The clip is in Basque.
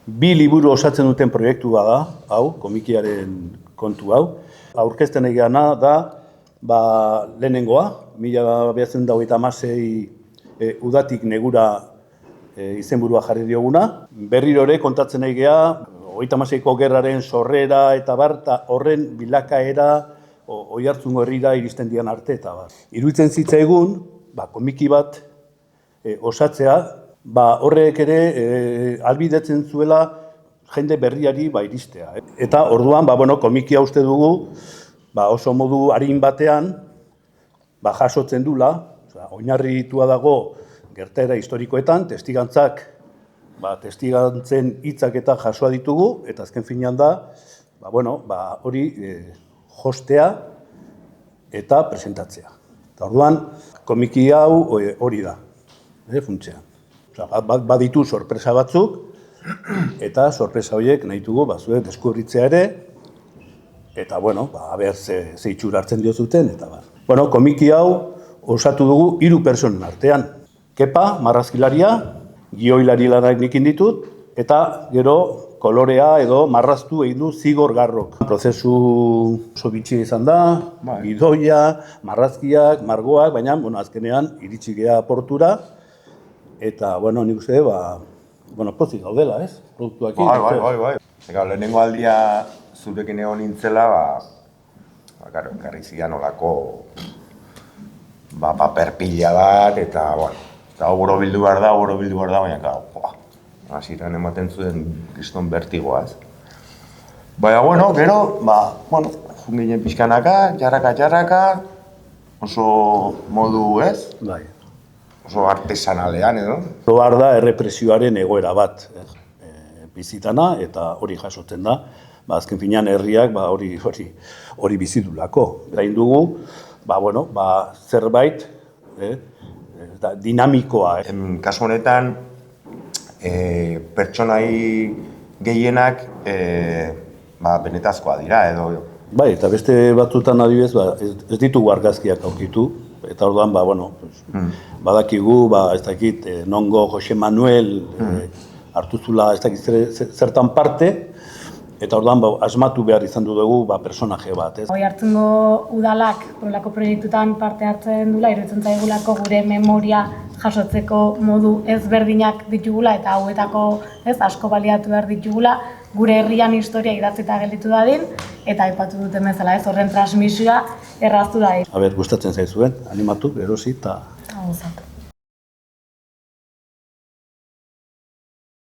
bi liburu osatzen duten proiektua da, hau, komikiaren kontu hau. Aurkezten egana da, lehenengoa, 1926 udatik negura izenburua jarri dioguna. Berriro ere kontatzen egea, 36ko gerraren sorrera eta horren bilakaera Oiartzungo herrira iristen dian arte eta bar. Iruditzen zitzaigun, komiki bat osatzea, horrek ere albidetzen zuela jende berriari iristea. Eta orduan, komikia uste dugu, oso modu arin batean, jasotzen dula, oinarritua dago gertaera historikoetan, testigantzen hitzak eta jasoa ditugu, eta azken finean da, hori jostea eta presentatzea. Eta orduan, komiki hau hori da, funtsean. Baditu sorpresa batzuk, eta sorpresa horiek nahi dugu zuek deskubritzea ere, eta, aber ze itxura hartzen diozuten, eta bar. Komiki hau osatu dugu 3 personen artean. Kepa, marrazkilaria, gioilari lanak nikin ditut, eta gero kolorea edo marraztu egin du Zigor Garrok. Prozesu oso bitxia izan da, gidoia, marrazkiak, margoak, baina azkenean iritsi gea portura, eta nik uste, pozik gaudela, ez? Produktuakin. Bai. Lehenengo aldia zurekin egon nintzela, ekarri zidan olako paper pila bat, eta oboro bildu behar da, baina, hasieran ematen zuen kriston bertigoaz. Baina, gero, junginen pixkanaka, jarraka, oso modu, ez? Bai. Oso artesanalean, edo? Behar da errepresioaren egoera bat bizitana, eta hori jasotzen da. Azken finean herriak hori bizitulako. Gain dugu, zerbait dinamikoa. Kasu honetan, pertsonai gehienak benetazkoa dira, edo? Bai, eta beste batzutan adibidez, ez ditugu argazkiak aurkitu, eta orduan, badakigu, ez dakit, nongo Jose Manuel hartuzula ez dakit zertan parte, eta orduan asmatu behar izan dugu personaje bat. Oiartzungo udalak horrelako proiektutan parte hartzen dula, iruditzen zaigulako gure memoria jasotzeko modu ezberdinak ditugula eta hauetako asko baliatu behar ditugula, gure herrian historia idatzita gelditu dadin, eta aipatu duten bezala horren transmisioa erraztu da. Gustatzen zaizuen, animatu, erosi eta...